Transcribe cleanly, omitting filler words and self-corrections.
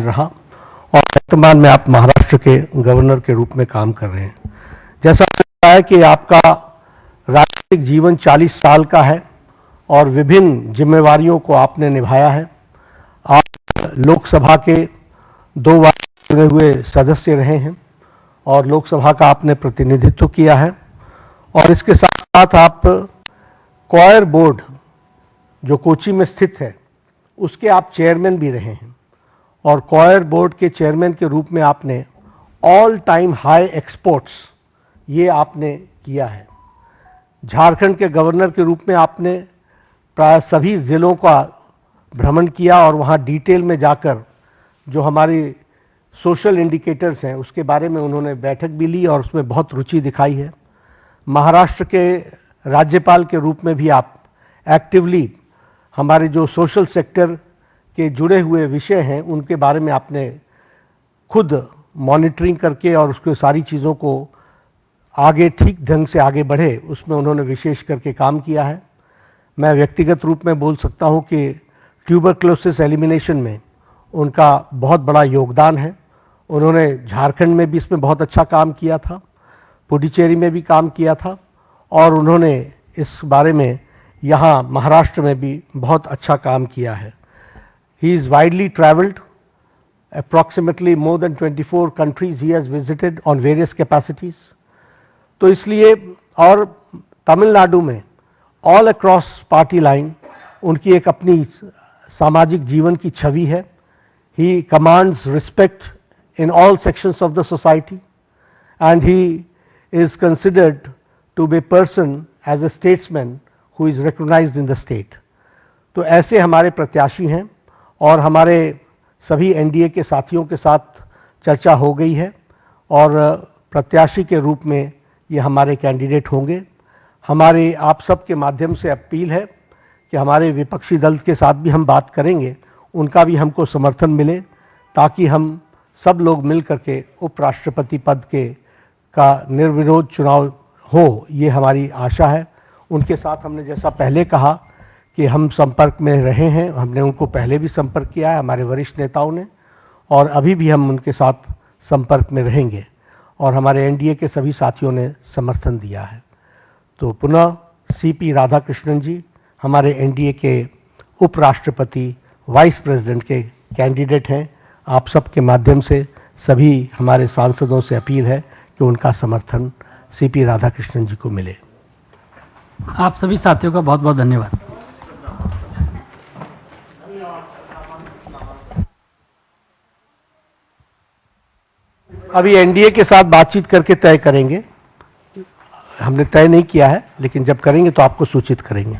रहा और वर्तमान में आप महाराष्ट्र के गवर्नर के रूप में काम कर रहे हैं। जैसा लगता है कि आपका राजनीतिक जीवन 40 साल का है और विभिन्न जिम्मेवारियों को आपने निभाया है। आप लोकसभा के 2 बार चुने हुए सदस्य रहे हैं और लोकसभा का आपने प्रतिनिधित्व किया है और इसके साथ साथ आप कॉयर बोर्ड जो कोची में स्थित है उसके आप चेयरमैन भी रहे हैं और कॉयर बोर्ड के चेयरमैन के रूप में आपने ऑल टाइम हाई एक्सपोर्ट्स ये आपने किया है। झारखंड के गवर्नर के रूप में आपने प्राय सभी ज़िलों का भ्रमण किया और वहाँ डिटेल में जाकर जो हमारी सोशल इंडिकेटर्स हैं उसके बारे में उन्होंने बैठक भी ली और उसमें बहुत रुचि दिखाई है। महाराष्ट्र के राज्यपाल के रूप में भी आप एक्टिवली हमारे जो सोशल सेक्टर के जुड़े हुए विषय हैं उनके बारे में आपने खुद मॉनिटरिंग करके और उसके सारी चीज़ों को आगे ठीक ढंग से आगे बढ़े उसमें उन्होंने विशेष करके काम किया है। मैं व्यक्तिगत रूप में बोल सकता हूं कि ट्यूबरक्लोसिस एलिमिनेशन में उनका बहुत बड़ा योगदान है। उन्होंने झारखंड में भी इसमें बहुत अच्छा काम किया था, पुडुचेरी में भी काम किया था और उन्होंने इस बारे में यहाँ महाराष्ट्र में भी बहुत अच्छा काम किया है। He is widely traveled, approximately more than 24 countries he has visited on various capacities. तो इसलिए और तमिलनाडु में ऑल अक्रॉस पार्टी लाइन उनकी एक अपनी सामाजिक जीवन की छवि है। He commands respect in all sections of the society and he is considered to be a person as a statesman who is recognized in the state. तो ऐसे हमारे प्रत्याशी हैं और हमारे सभी एनडीए के साथियों के साथ चर्चा हो गई है और प्रत्याशी के रूप में ये हमारे कैंडिडेट होंगे। हमारे आप सब के माध्यम से अपील है कि हमारे विपक्षी दल के साथ भी हम बात करेंगे, उनका भी हमको समर्थन मिले ताकि हम सब लोग मिल करके उपराष्ट्रपति पद के का निर्विरोध चुनाव हो, ये हमारी आशा है। उनके साथ हमने जैसा पहले कहा कि हम संपर्क में रहे हैं, हमने उनको पहले भी संपर्क किया है हमारे वरिष्ठ नेताओं ने और अभी भी हम उनके साथ संपर्क में रहेंगे और हमारे एनडीए के सभी साथियों ने समर्थन दिया है। तो पुनः सीपी राधाकृष्णन जी हमारे एनडीए के उपराष्ट्रपति वाइस प्रेसिडेंट के कैंडिडेट हैं। आप सब के माध्यम से सभी हमारे सांसदों से अपील है कि उनका समर्थन सीपी राधाकृष्णन जी को मिले। आप सभी साथियों का बहुत बहुत धन्यवाद। अभी एनडीए के साथ बातचीत करके तय करेंगे, हमने तय नहीं किया है लेकिन जब करेंगे तो आपको सूचित करेंगे।